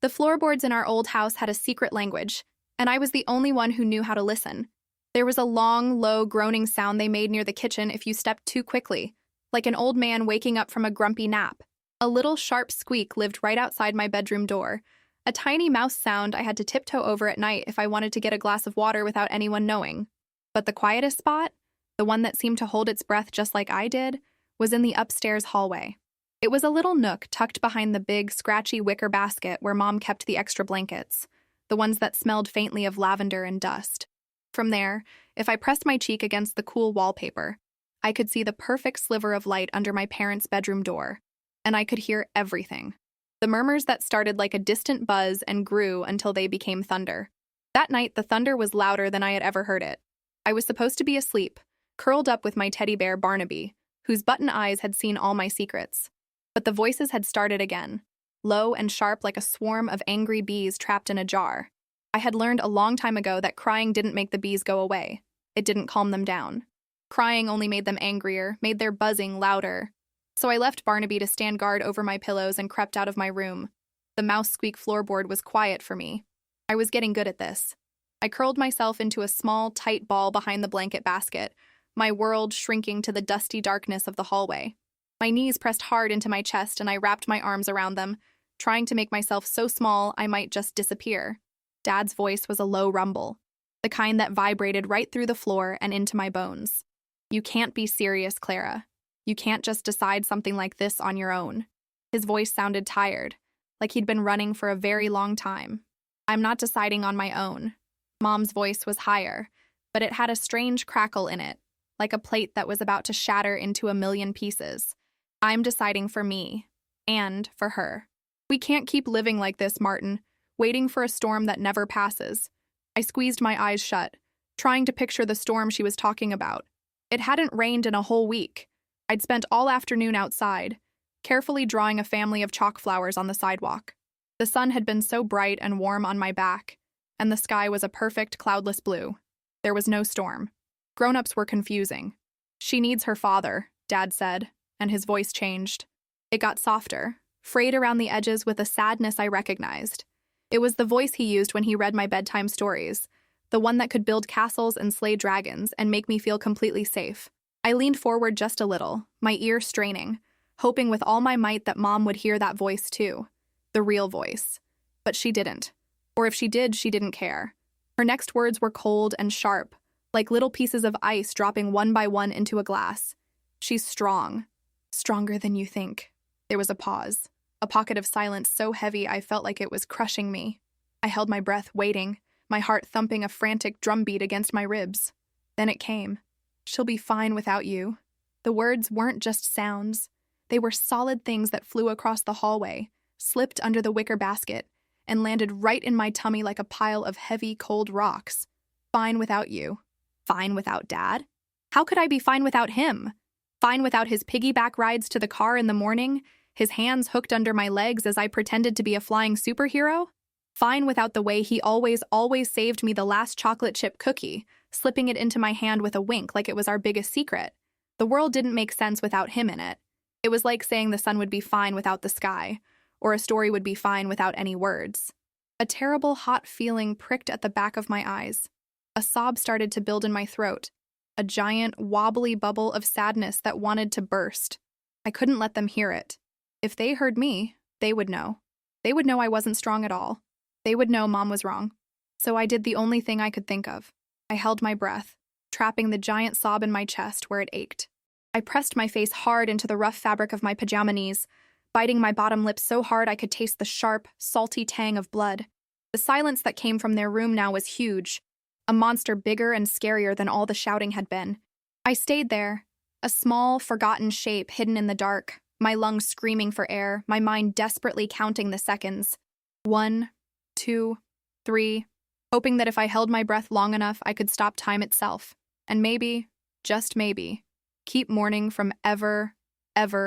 The floorboards in our old house had a secret language, and I was the only one who knew how to listen. There was a long, low, groaning sound they made near the kitchen if you stepped too quickly, like an old man waking up from a grumpy nap. A little sharp squeak lived right outside my bedroom door, a tiny mouse sound I had to tiptoe over at night if I wanted to get a glass of water without anyone knowing. But the quietest spot, the one that seemed to hold its breath just like I did, was in the upstairs hallway. It was a little nook tucked behind the big, scratchy wicker basket where Mom kept the extra blankets, the ones that smelled faintly of lavender and dust. From there, if I pressed my cheek against the cool wallpaper, I could see the perfect sliver of light under my parents' bedroom door, and I could hear everything. The murmurs that started like a distant buzz and grew until they became thunder. That night, the thunder was louder than I had ever heard it. I was supposed to be asleep, curled up with my teddy bear Barnaby, whose button eyes had seen all my secrets. But the voices had started again, low and sharp like a swarm of angry bees trapped in a jar. I had learned a long time ago that crying didn't make the bees go away. It didn't calm them down. Crying only made them angrier, made their buzzing louder. So I left Barnaby to stand guard over my pillows and crept out of my room. The mouse squeak floorboard was quiet for me. I was getting good at this. I curled myself into a small, tight ball behind the blanket basket, my world shrinking to the dusty darkness of the hallway. My knees pressed hard into my chest and I wrapped my arms around them, trying to make myself so small I might just disappear. Dad's voice was a low rumble, the kind that vibrated right through the floor and into my bones. "You can't be serious, Clara. You can't just decide something like this on your own." His voice sounded tired, like he'd been running for a very long time. "I'm not deciding on my own." Mom's voice was higher, but it had a strange crackle in it, like a plate that was about to shatter into a million pieces. "I'm deciding for me, and for her. We can't keep living like this, Martin, waiting for a storm that never passes." I squeezed my eyes shut, trying to picture the storm she was talking about. It hadn't rained in a whole week. I'd spent all afternoon outside, carefully drawing a family of chalk flowers on the sidewalk. The sun had been so bright and warm on my back, and the sky was a perfect cloudless blue. There was no storm. Grown-ups were confusing. "She needs her father," Dad said, and his voice changed. It got softer, frayed around the edges with a sadness I recognized. It was the voice he used when he read my bedtime stories, the one that could build castles and slay dragons and make me feel completely safe. I leaned forward just a little, my ear straining, hoping with all my might that Mom would hear that voice too, the real voice. But she didn't. Or if she did, she didn't care. Her next words were cold and sharp, like little pieces of ice dropping one by one into a glass. "She's strong. Stronger than you think." There was a pause, a pocket of silence so heavy I felt like it was crushing me. I held my breath, waiting, my heart thumping a frantic drumbeat against my ribs. Then it came. "She'll be fine without you." The words weren't just sounds. They were solid things that flew across the hallway, slipped under the wicker basket, and landed right in my tummy like a pile of heavy, cold rocks. "Fine without you." Fine without Dad? How could I be fine without him? Fine without his piggyback rides to the car in the morning, his hands hooked under my legs as I pretended to be a flying superhero? Fine without the way he always saved me the last chocolate chip cookie, slipping it into my hand with a wink like it was our biggest secret. The world didn't make sense without him in it. It was like saying the sun would be fine without the sky, or a story would be fine without any words. A terrible hot feeling pricked at the back of my eyes. A sob started to build in my throat, a giant, wobbly bubble of sadness that wanted to burst. I couldn't let them hear it. If they heard me, they would know. They would know I wasn't strong at all. They would know Mom was wrong. So I did the only thing I could think of. I held my breath, trapping the giant sob in my chest where it ached. I pressed my face hard into the rough fabric of my pajama knees, biting my bottom lip so hard I could taste the sharp, salty tang of blood. The silence that came from their room now was huge, a monster bigger and scarier than all the shouting had been. I stayed there, a small, forgotten shape hidden in the dark, my lungs screaming for air, my mind desperately counting the seconds. 1, 2, 3, hoping that if I held my breath long enough, I could stop time itself. And maybe, just maybe, keep mourning from ever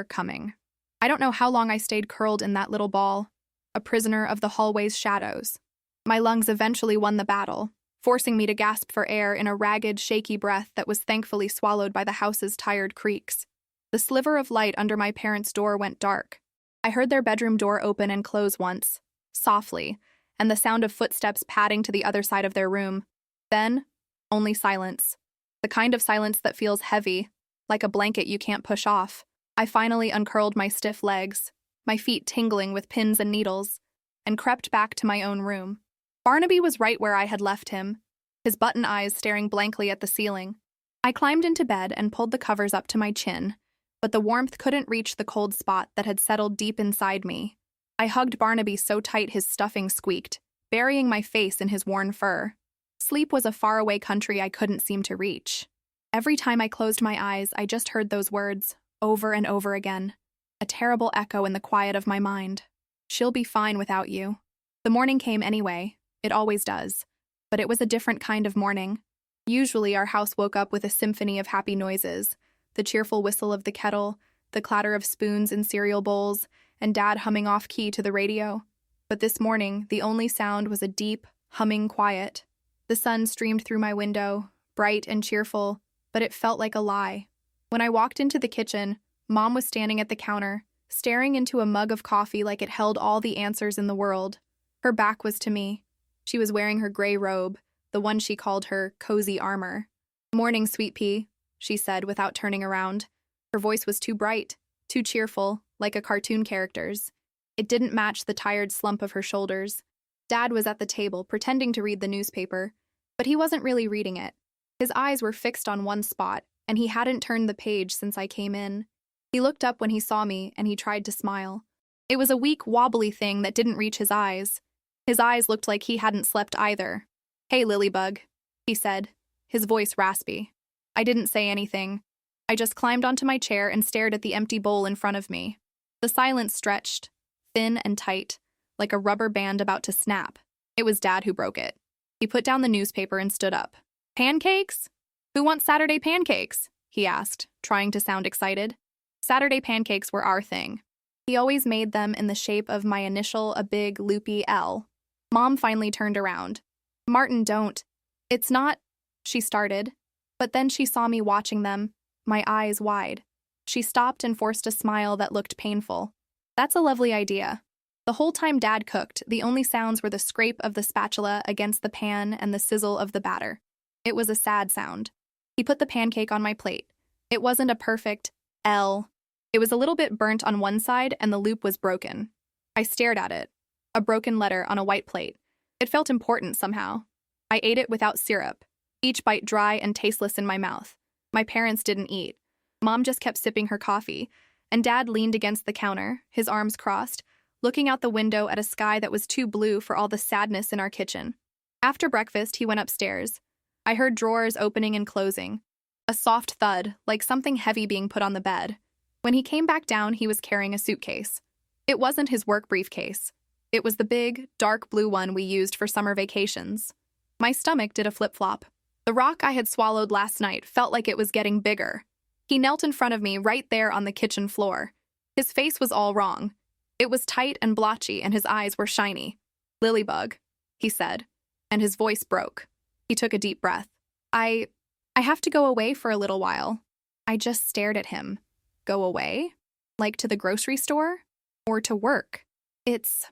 coming. I don't know how long I stayed curled in that little ball, a prisoner of the hallway's shadows. My lungs eventually won the battle, forcing me to gasp for air in a ragged, shaky breath that was thankfully swallowed by the house's tired creaks. The sliver of light under my parents' door went dark. I heard their bedroom door open and close once, softly, and the sound of footsteps padding to the other side of their room. Then, only silence. The kind of silence that feels heavy, like a blanket you can't push off. I finally uncurled my stiff legs, my feet tingling with pins and needles, and crept back to my own room. Barnaby was right where I had left him, his button eyes staring blankly at the ceiling. I climbed into bed and pulled the covers up to my chin, but the warmth couldn't reach the cold spot that had settled deep inside me. I hugged Barnaby so tight his stuffing squeaked, burying my face in his worn fur. Sleep was a faraway country I couldn't seem to reach. Every time I closed my eyes, I just heard those words, over and over again, a terrible echo in the quiet of my mind. She'll be fine without you. The morning came anyway, it always does, but it was a different kind of morning. Usually our house woke up with a symphony of happy noises, the cheerful whistle of the kettle, the clatter of spoons in cereal bowls, and Dad humming off-key to the radio. But this morning, the only sound was a deep, humming quiet. The sun streamed through my window, bright and cheerful, but it felt like a lie. When I walked into the kitchen, Mom was standing at the counter, staring into a mug of coffee like it held all the answers in the world. Her back was to me. She was wearing her gray robe, the one she called her cozy armor. "Morning, sweet pea," she said without turning around. Her voice was too bright, too cheerful, like a cartoon character's. It didn't match the tired slump of her shoulders. Dad was at the table, pretending to read the newspaper, but he wasn't really reading it. His eyes were fixed on one spot, and he hadn't turned the page since I came in. He looked up when he saw me, and he tried to smile. It was a weak, wobbly thing that didn't reach his eyes. His eyes looked like he hadn't slept either. "Hey, Lilybug," he said, his voice raspy. I didn't say anything. I just climbed onto my chair and stared at the empty bowl in front of me. The silence stretched, thin and tight, like a rubber band about to snap. It was Dad who broke it. He put down the newspaper and stood up. "Pancakes? Who wants Saturday pancakes?" he asked, trying to sound excited. Saturday pancakes were our thing. He always made them in the shape of my initial, a big, loopy L. Mom finally turned around. "Martin, don't. It's not," she started. But then she saw me watching them, my eyes wide. She stopped and forced a smile that looked painful. "That's a lovely idea." The whole time Dad cooked, the only sounds were the scrape of the spatula against the pan and the sizzle of the batter. It was a sad sound. He put the pancake on my plate. It wasn't a perfect L. It was a little bit burnt on one side and the loop was broken. I stared at it. A broken letter on a white plate. It felt important somehow. I ate it without syrup, each bite dry and tasteless in my mouth. My parents didn't eat. Mom just kept sipping her coffee, and Dad leaned against the counter, his arms crossed, looking out the window at a sky that was too blue for all the sadness in our kitchen. After breakfast, he went upstairs. I heard drawers opening and closing. A soft thud, like something heavy being put on the bed. When he came back down, he was carrying a suitcase. It wasn't his work briefcase. It was the big, dark blue one we used for summer vacations. My stomach did a flip-flop. The rock I had swallowed last night felt like it was getting bigger. He knelt in front of me right there on the kitchen floor. His face was all wrong. It was tight and blotchy, and his eyes were shiny. "Lilybug," he said, and his voice broke. He took a deep breath. I have to go away for a little while." I just stared at him. Go away? Like to the grocery store? Or to work? It's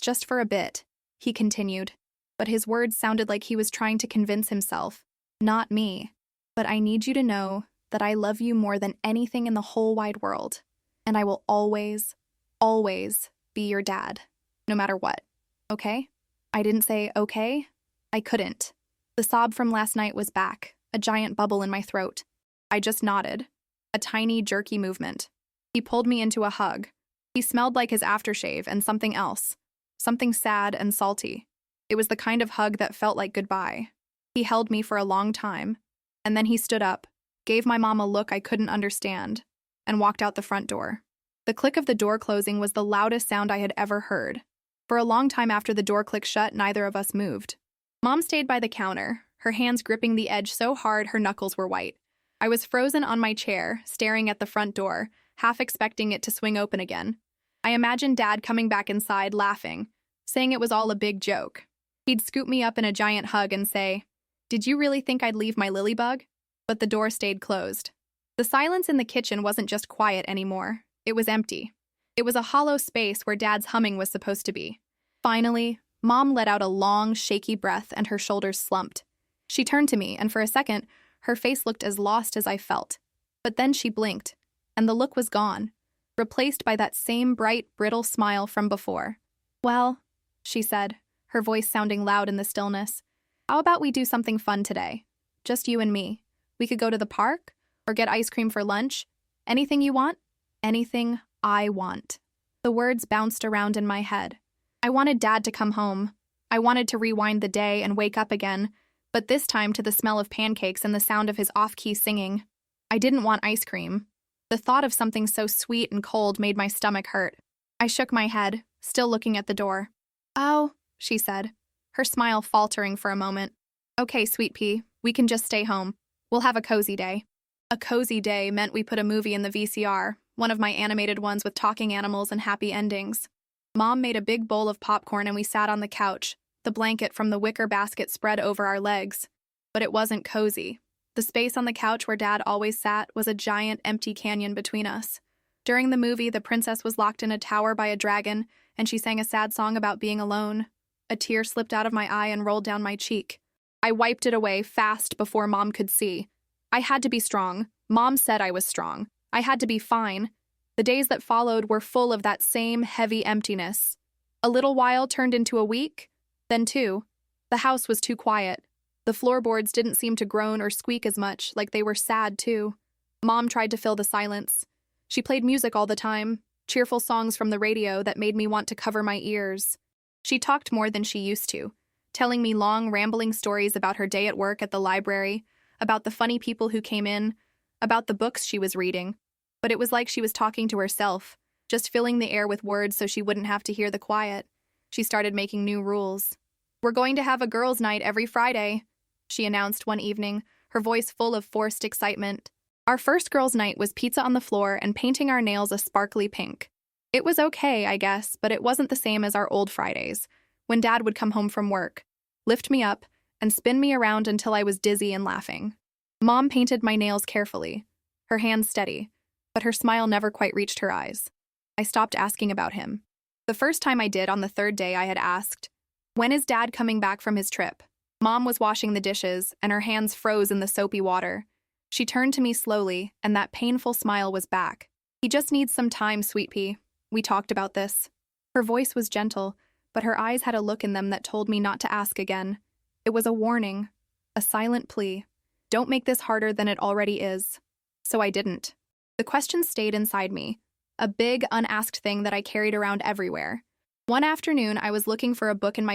just for a bit," he continued, but his words sounded like he was trying to convince himself, not me. "But I need you to know that I love you more than anything in the whole wide world, and I will always, always be your dad, no matter what, okay?" I didn't say okay. I couldn't. The sob from last night was back, a giant bubble in my throat. I just nodded. A tiny, jerky movement. He pulled me into a hug. He smelled like his aftershave and something else. Something sad and salty. It was the kind of hug that felt like goodbye. He held me for a long time, and then he stood up, gave my mom a look I couldn't understand, and walked out the front door. The click of the door closing was the loudest sound I had ever heard. For a long time after the door clicked shut, neither of us moved. Mom stayed by the counter, her hands gripping the edge so hard her knuckles were white. I was frozen on my chair, staring at the front door, half expecting it to swing open again. I imagined Dad coming back inside, laughing, saying it was all a big joke. He'd scoop me up in a giant hug and say, "Did you really think I'd leave my Lilybug?" But the door stayed closed. The silence in the kitchen wasn't just quiet anymore. It was empty. It was a hollow space where Dad's humming was supposed to be. Finally, Mom let out a long, shaky breath and her shoulders slumped. She turned to me, and for a second, her face looked as lost as I felt. But then she blinked, and the look was gone, replaced by that same bright, brittle smile from before. "Well," she said, her voice sounding loud in the stillness, "how about we do something fun today? Just you and me. We could go to the park, or get ice cream for lunch. Anything you want? Anything I want." The words bounced around in my head. I wanted Dad to come home. I wanted to rewind the day and wake up again, but this time to the smell of pancakes and the sound of his off-key singing. I didn't want ice cream. The thought of something so sweet and cold made my stomach hurt. I shook my head, still looking at the door. "Oh," she said, her smile faltering for a moment. "Okay, sweet pea, we can just stay home. We'll have a cozy day." A cozy day meant we put a movie in the VCR, one of my animated ones with talking animals and happy endings. Mom made a big bowl of popcorn and we sat on the couch, the blanket from the wicker basket spread over our legs. But it wasn't cozy. The space on the couch where Dad always sat was a giant empty canyon between us. During the movie, the princess was locked in a tower by a dragon, and she sang a sad song about being alone. A tear slipped out of my eye and rolled down my cheek. I wiped it away fast before Mom could see. I had to be strong. Mom said I was strong. I had to be fine. The days that followed were full of that same heavy emptiness. A little while turned into a week, then 2. The house was too quiet. The floorboards didn't seem to groan or squeak as much, like they were sad too. Mom tried to fill the silence. She played music all the time, cheerful songs from the radio that made me want to cover my ears. She talked more than she used to, telling me long, rambling stories about her day at work at the library, about the funny people who came in, about the books she was reading. But it was like she was talking to herself, just filling the air with words so she wouldn't have to hear the quiet. She started making new rules. "We're going to have a girls' night every Friday," she announced one evening, her voice full of forced excitement. Our first girls' night was pizza on the floor and painting our nails a sparkly pink. It was okay, I guess, but it wasn't the same as our old Fridays, when Dad would come home from work, lift me up, and spin me around until I was dizzy and laughing. Mom painted my nails carefully, her hands steady, but her smile never quite reached her eyes. I stopped asking about him. The first time I did, on the 3rd day, I had asked, "When is Dad coming back from his trip?" Mom was washing the dishes, and her hands froze in the soapy water. She turned to me slowly, and that painful smile was back. "He just needs some time, sweet pea. We talked about this." Her voice was gentle, but her eyes had a look in them that told me not to ask again. It was a warning, a silent plea. Don't make this harder than it already is. So I didn't. The question stayed inside me, a big, unasked thing that I carried around everywhere. One afternoon, I was looking for a book in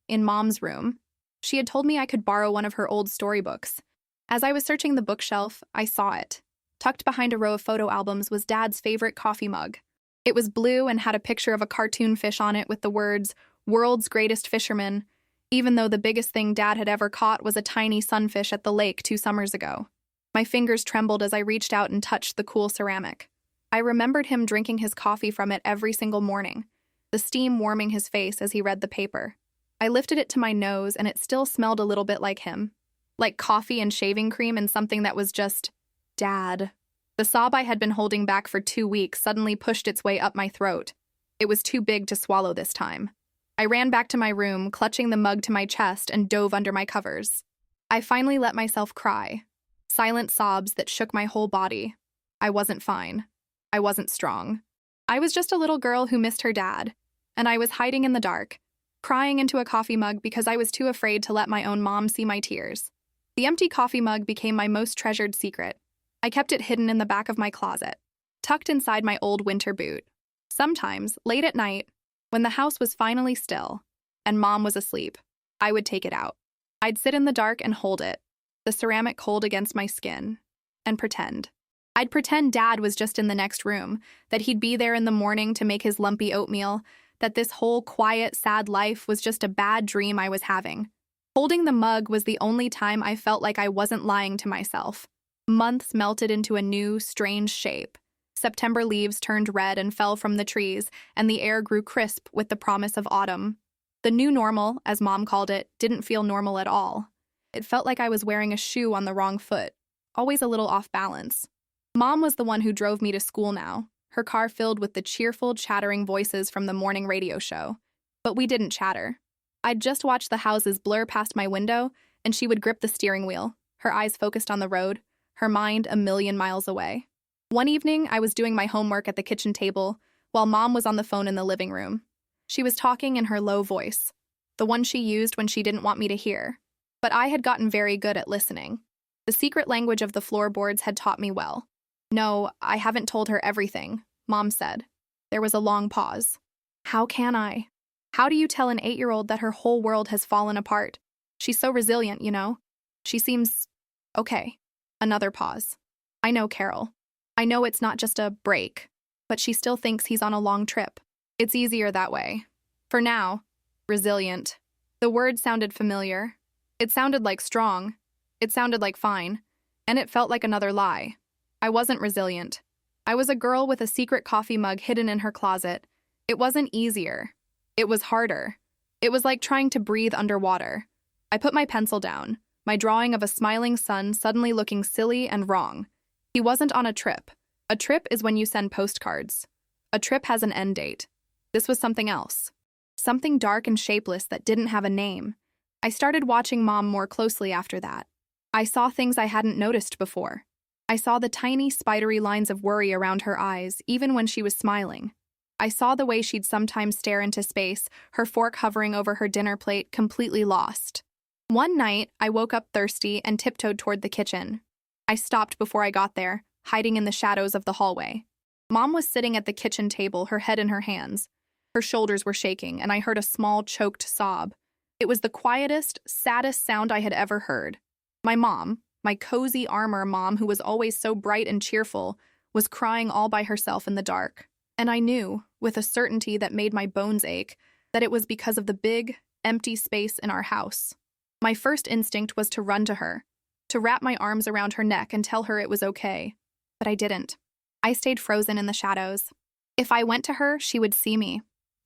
in Mom's room. She had told me I could borrow one of her old storybooks. As I was searching the bookshelf, I saw it. Tucked behind a row of photo albums was Dad's favorite coffee mug. It was blue and had a picture of a cartoon fish on it with the words, "World's Greatest Fisherman," even though the biggest thing Dad had ever caught was a tiny sunfish at the lake 2 summers ago. My fingers trembled as I reached out and touched the cool ceramic. I remembered him drinking his coffee from it every single morning, the steam warming his face as he read the paper. I lifted it to my nose, and it still smelled a little bit like him. Like coffee and shaving cream and something that was just Dad. The sob I had been holding back for 2 weeks suddenly pushed its way up my throat. It was too big to swallow this time. I ran back to my room, clutching the mug to my chest, and dove under my covers. I finally let myself cry. Silent sobs that shook my whole body. I wasn't fine. I wasn't strong. I was just a little girl who missed her dad, and I was hiding in the dark, crying into a coffee mug because I was too afraid to let my own mom see my tears. The empty coffee mug became my most treasured secret. I kept it hidden in the back of my closet, tucked inside my old winter boot. Sometimes, late at night, when the house was finally still, and Mom was asleep, I would take it out. I'd sit in the dark and hold it, the ceramic cold against my skin, and pretend. I'd pretend Dad was just in the next room, that he'd be there in the morning to make his lumpy oatmeal, that this whole quiet, sad life was just a bad dream I was having. Holding the mug was the only time I felt like I wasn't lying to myself. Months melted into a new, strange shape. September leaves turned red and fell from the trees, and the air grew crisp with the promise of autumn. The new normal, as Mom called it, didn't feel normal at all. It felt like I was wearing a shoe on the wrong foot, always a little off balance. Mom was the one who drove me to school now, her car filled with the cheerful, chattering voices from the morning radio show. But we didn't chatter. I'd just watch the houses blur past my window, and she would grip the steering wheel, her eyes focused on the road, her mind a million miles away. One evening, I was doing my homework at the kitchen table, while Mom was on the phone in the living room. She was talking in her low voice, the one she used when she didn't want me to hear. But I had gotten very good at listening. The secret language of the floorboards had taught me well. "No, I haven't told her everything," Mom said. There was a long pause. "How can I? How do you tell an 8-year-old that her whole world has fallen apart? She's so resilient, you know? She seems okay." Another pause. "I know, Carol. I know it's not just a break, but she still thinks he's on a long trip. It's easier that way. For now." Resilient. The word sounded familiar. It sounded like strong. It sounded like fine. And it felt like another lie. I wasn't resilient. I was a girl with a secret coffee mug hidden in her closet. It wasn't easier. It was harder. It was like trying to breathe underwater. I put my pencil down, my drawing of a smiling sun suddenly looking silly and wrong. He wasn't on a trip. A trip is when you send postcards. A trip has an end date. This was something else. Something dark and shapeless that didn't have a name. I started watching Mom more closely after that. I saw things I hadn't noticed before. I saw the tiny, spidery lines of worry around her eyes, even when she was smiling. I saw the way she'd sometimes stare into space, her fork hovering over her dinner plate, completely lost. One night, I woke up thirsty and tiptoed toward the kitchen. I stopped before I got there, hiding in the shadows of the hallway. Mom was sitting at the kitchen table, her head in her hands. Her shoulders were shaking, and I heard a small, choked sob. It was the quietest, saddest sound I had ever heard. My mom, my cozy armor mom who was always so bright and cheerful, was crying all by herself in the dark. And I knew, with a certainty that made my bones ache, that it was because of the big, empty space in our house. My first instinct was to run to her, to wrap my arms around her neck and tell her it was okay. But I didn't. I stayed frozen in the shadows. If I went to her, she would see me.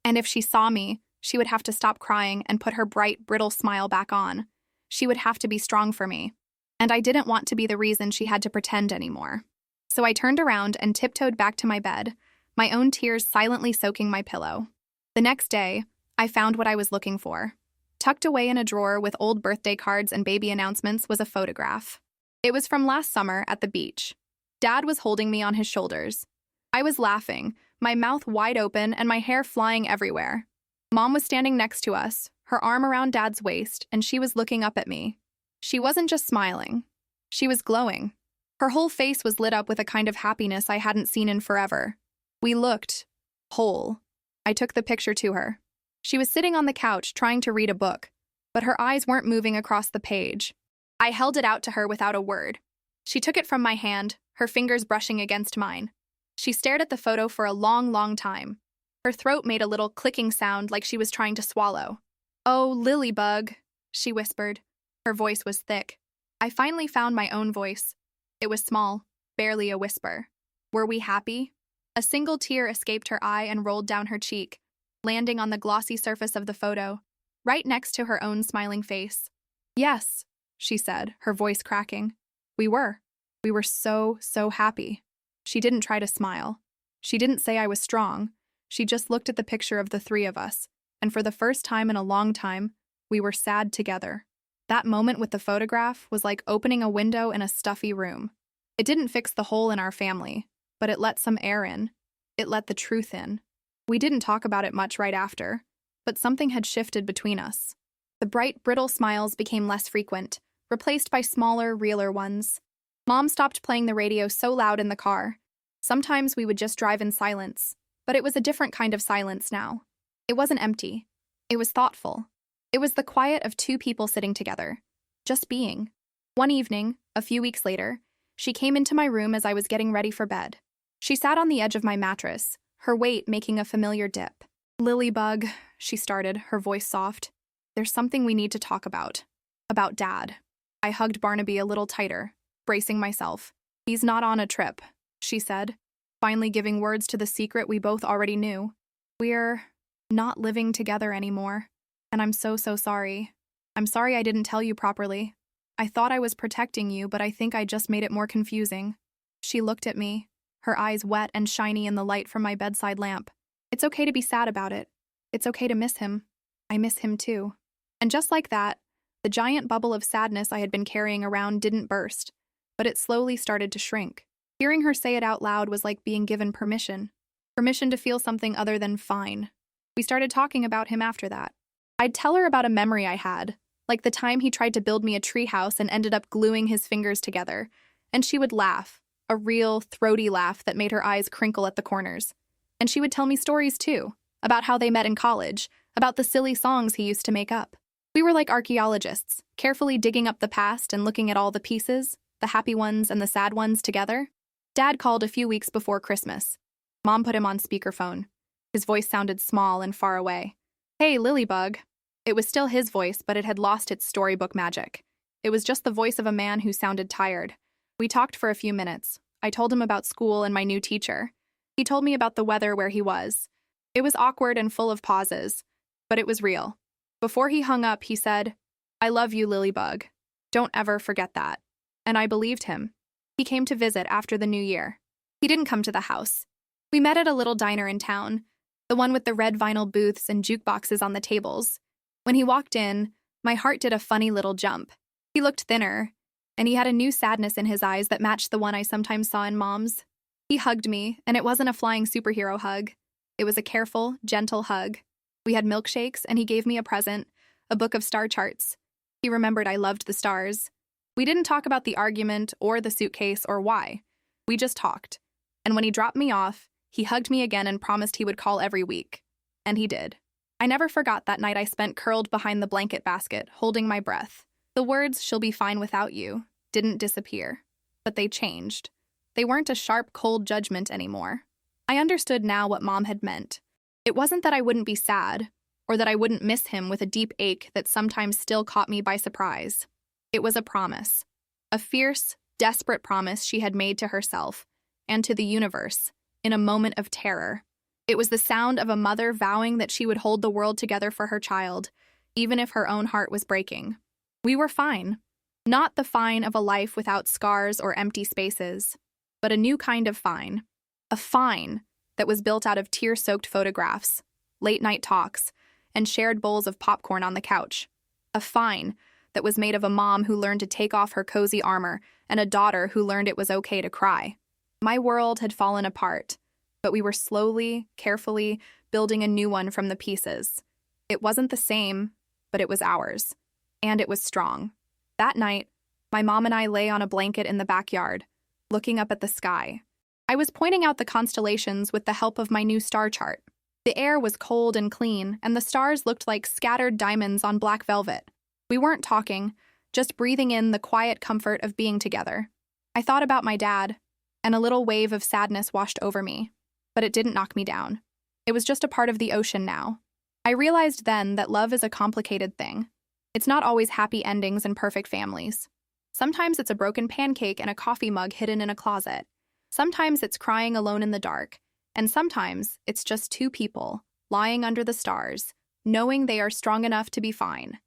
And if she saw me, she would have to stop crying and put her bright, brittle smile back on. She would have to be strong for me. And I didn't want to be the reason she had to pretend anymore. So I turned around and tiptoed back to my bed, my own tears silently soaking my pillow. The next day, I found what I was looking for. Tucked away in a drawer with old birthday cards and baby announcements was a photograph. It was from last summer at the beach. Dad was holding me on his shoulders. I was laughing, my mouth wide open and my hair flying everywhere. Mom was standing next to us, her arm around Dad's waist, and she was looking up at me. She wasn't just smiling. She was glowing. Her whole face was lit up with a kind of happiness I hadn't seen in forever. We looked whole. I took the picture to her. She was sitting on the couch trying to read a book, but her eyes weren't moving across the page. I held it out to her without a word. She took it from my hand, her fingers brushing against mine. She stared at the photo for a long, long time. Her throat made a little clicking sound like she was trying to swallow. "Oh, Lilybug," she whispered. Her voice was thick. I finally found my own voice. It was small, barely a whisper. Were we happy? A single tear escaped her eye and rolled down her cheek, landing on the glossy surface of the photo, right next to her own smiling face. "Yes," she said, her voice cracking. We were. We were so, so happy. She didn't try to smile. She didn't say I was strong. She just looked at the picture of the three of us, and for the first time in a long time, we were sad together. That moment with the photograph was like opening a window in a stuffy room. It didn't fix the hole in our family, but it let some air in. It let the truth in. We didn't talk about it much right after, but something had shifted between us. The bright, brittle smiles became less frequent, replaced by smaller, realer ones. Mom stopped playing the radio so loud in the car. Sometimes we would just drive in silence, but it was a different kind of silence now. It wasn't empty. It was thoughtful. It was the quiet of two people sitting together, just being. One evening, a few weeks later, she came into my room as I was getting ready for bed. She sat on the edge of my mattress, her weight making a familiar dip. "Lilybug," she started, her voice soft. "There's something we need to talk about. About Dad." I hugged Barnaby a little tighter, bracing myself. "He's not on a trip," she said, finally giving words to the secret we both already knew. "We're not living together anymore. And I'm so, so sorry. I'm sorry I didn't tell you properly. I thought I was protecting you, but I think I just made it more confusing." She looked at me, her eyes wet and shiny in the light from my bedside lamp. "It's okay to be sad about it. It's okay to miss him. I miss him too. And just like that, the giant bubble of sadness I had been carrying around didn't burst, but it slowly started to shrink. Hearing her say it out loud was like being given permission. Permission to feel something other than fine. We started talking about him after that. I'd tell her about a memory I had, like the time he tried to build me a treehouse and ended up gluing his fingers together, and she would laugh, a real, throaty laugh that made her eyes crinkle at the corners. And she would tell me stories too, about how they met in college, about the silly songs he used to make up. We were like archaeologists, carefully digging up the past and looking at all the pieces, the happy ones and the sad ones together. Dad called a few weeks before Christmas. Mom put him on speakerphone. His voice sounded small and far away. "Hey, Lilybug." It was still his voice, but it had lost its storybook magic. It was just the voice of a man who sounded tired. We talked for a few minutes. I told him about school and my new teacher. He told me about the weather where he was. It was awkward and full of pauses, but it was real. Before he hung up, he said, "I love you, Lilybug. Don't ever forget that." And I believed him. He came to visit after the new year. He didn't come to the house. We met at a little diner in town, the one with the red vinyl booths and jukeboxes on the tables. When he walked in, my heart did a funny little jump. He looked thinner, and he had a new sadness in his eyes that matched the one I sometimes saw in Mom's. He hugged me, and it wasn't a flying superhero hug. It was a careful, gentle hug. We had milkshakes, and he gave me a present, a book of star charts. He remembered I loved the stars. We didn't talk about the argument or the suitcase or why. We just talked. And when he dropped me off, he hugged me again and promised he would call every week. And he did. I never forgot that night I spent curled behind the blanket basket, holding my breath. The words, "she'll be fine without you," didn't disappear. But they changed. They weren't a sharp, cold judgment anymore. I understood now what Mom had meant. It wasn't that I wouldn't be sad, or that I wouldn't miss him with a deep ache that sometimes still caught me by surprise. It was a promise. A fierce, desperate promise she had made to herself, and to the universe, in a moment of terror. It was the sound of a mother vowing that she would hold the world together for her child, even if her own heart was breaking. We were fine. Not the fine of a life without scars or empty spaces, but a new kind of fine. A fine that was built out of tear-soaked photographs, late-night talks, and shared bowls of popcorn on the couch. A fine that was made of a mom who learned to take off her cozy armor and a daughter who learned it was okay to cry. My world had fallen apart, but we were slowly, carefully building a new one from the pieces. It wasn't the same, but it was ours. And it was strong. That night, my mom and I lay on a blanket in the backyard, looking up at the sky. I was pointing out the constellations with the help of my new star chart. The air was cold and clean, and the stars looked like scattered diamonds on black velvet. We weren't talking, just breathing in the quiet comfort of being together. I thought about my dad, and a little wave of sadness washed over me. But it didn't knock me down. It was just a part of the ocean now. I realized then that love is a complicated thing. It's not always happy endings and perfect families. Sometimes it's a broken pancake and a coffee mug hidden in a closet. Sometimes it's crying alone in the dark. And sometimes it's just two people, lying under the stars, knowing they are strong enough to be fine.